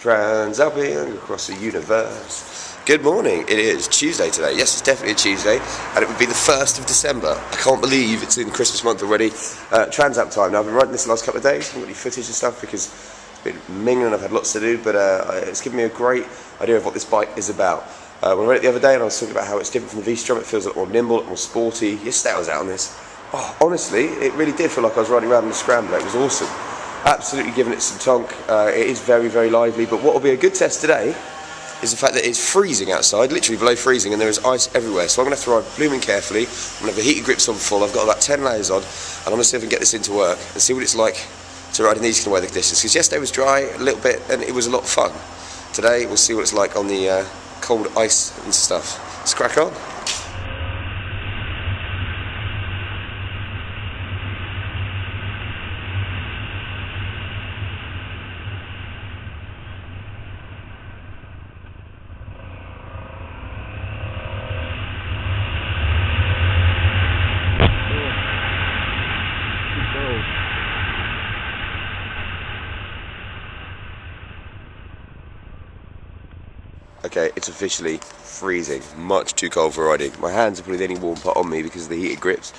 Transalping across the universe. Good morning. It is Tuesday today. Yes, it's definitely a Tuesday, and it would be the 1st of December. I can't believe it's in Christmas month already. Transalp time. Now, I've been riding this the last couple of days. I haven't got any footage and stuff because it's been minging and I've had lots to do, but it's given me a great idea of what this bike is about. When I read it the other day and I was talking about how it's different from the V-Strom, it feels a lot more nimble, a lot more sporty. Yesterday I was out on this. Oh, honestly, it really did feel like I was riding around in a scrambler. It was awesome. Absolutely giving it some tonk. It is very, very lively, but what will be a good test today is the fact that it's freezing outside, literally below freezing, and there is ice everywhere. So I'm going to have to ride blooming carefully. I'm going to have the heated grips on full. I've got about 10 layers on, and I'm going to see if I can get this into work and see what it's like to ride in these kind of weather conditions. Because yesterday was dry a little bit, and it was a lot of fun. Today we'll see what it's like on the cold ice and stuff. Let's crack on. Okay, it's officially freezing, much too cold for riding. My hands are probably the only warm part on me because of the heated grips,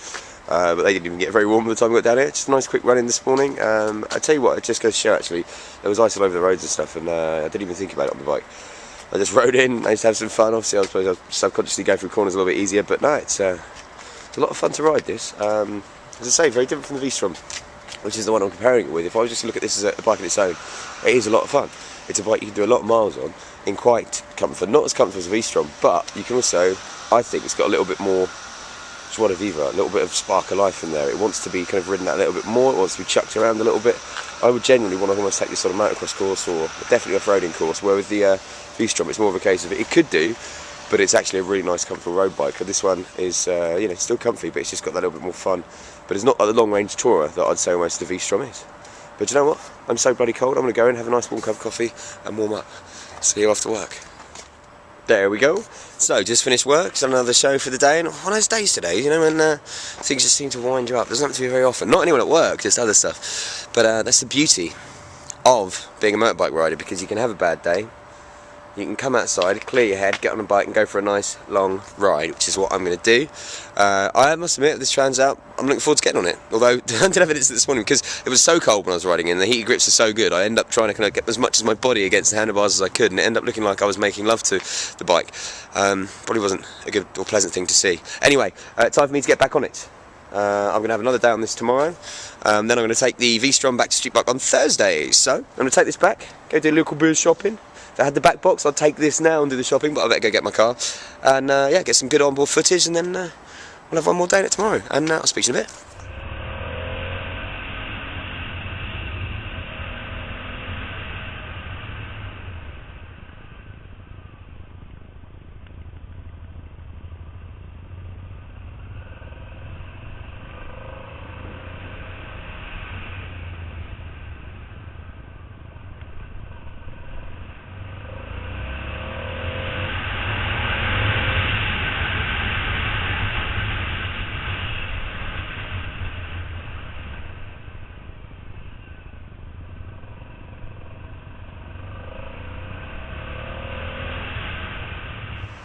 but they didn't even get very warm by the time I got down here. Just a nice quick run in this morning. I tell you what, it just goes to show actually, there was ice all over the roads and stuff, and I didn't even think about it on the bike. I just rode in, I used to have some fun. Obviously I suppose I'll subconsciously go through corners a little bit easier, but no, it's a lot of fun to ride this. As I say, very different from the V-Strom, which is the one I'm comparing it with. If I was just to look at this as a bike on its own, it is a lot of fun. It's a bike you can do a lot of miles on in quite comfort. Not as comfortable as a V-Strom, but you can also, I think it's got a little bit more joie de vivre, a little bit of spark of life in there. It wants to be kind of ridden out a little bit more, it wants to be chucked around a little bit. I would genuinely want to almost take this on a motocross course or definitely off-roading course, where with the V-Strom it's more of a case of it could do, but it's actually a really nice comfortable road bike. And this one is you know, still comfy, but it's just got that little bit more fun. But it's not like the long-range tourer that I'd say almost the V-Strom is. But you know what? I'm so bloody cold, I'm going to go and have a nice warm cup of coffee and warm up. See you after work. There we go. So, just finished work, done another show for the day, and one of those days today, you know, when things just seem to wind you up. Doesn't have to be very often. Not anyone at work, just other stuff. But that's the beauty of being a motorbike rider, because you can have a bad day. You can come outside, clear your head, get on a bike and go for a nice long ride, which is what I'm going to do. I must admit, this Transalp, I'm looking forward to getting on it. Although, I didn't have it this morning because it was so cold when I was riding in, the heated grips are so good, I end up trying to kind of get as much as my body against the handlebars as I could, and it ended up looking like I was making love to the bike. Probably wasn't a good or pleasant thing to see. Anyway, time for me to get back on it. I'm going to have another day on this tomorrow. Then I'm going to take the V-Strom back to Street Bike on Thursday. So, I'm going to take this back, go do a local booze shopping. If I had the back box, I'd take this now and do the shopping, but I better go get my car. And yeah, get some good onboard footage, and then we'll have one more day in it tomorrow. And I'll speak to you in a bit.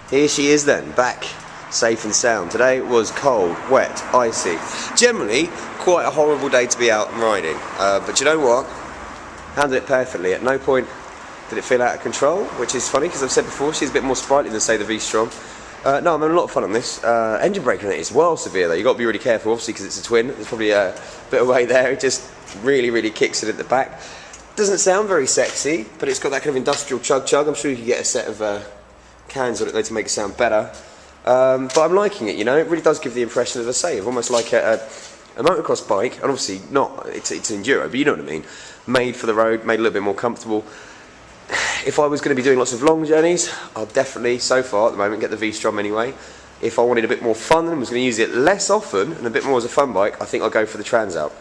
Here she is then, back, safe and sound. Today was cold, wet, icy. Generally, quite a horrible day to be out and riding. But you know what? Handled it perfectly. At no point did it feel out of control, which is funny because I've said before, she's a bit more sprightly than, say, the V-Strom. No, I'm having a lot of fun on this. Engine braking on it is well severe though. You've got to be really careful, obviously, because it's a twin. There's probably a bit of weight there. It just really, really kicks it at the back. Doesn't sound very sexy, but it's got that kind of industrial chug-chug. I'm sure you could get a set of cans on it though to make it sound better, but I'm liking it, you know. It really does give the impression, as I say, of almost like a motocross bike, and obviously not, it's an enduro, but you know what I mean, made for the road, made a little bit more comfortable. If I was going to be doing lots of long journeys, I'll definitely, so far at the moment, get the V-Strom anyway. If I wanted a bit more fun and was going to use it less often and a bit more as a fun bike, I think I'll go for the Transalp.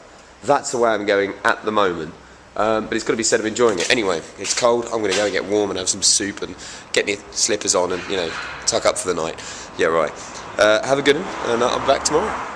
That's the way I'm going at the moment. But it's got to be said of enjoying it. Anyway, it's cold, I'm going to go and get warm and have some soup and get me slippers on and, you know, tuck up for the night. Yeah, right. Have a good one, and I'll be back tomorrow.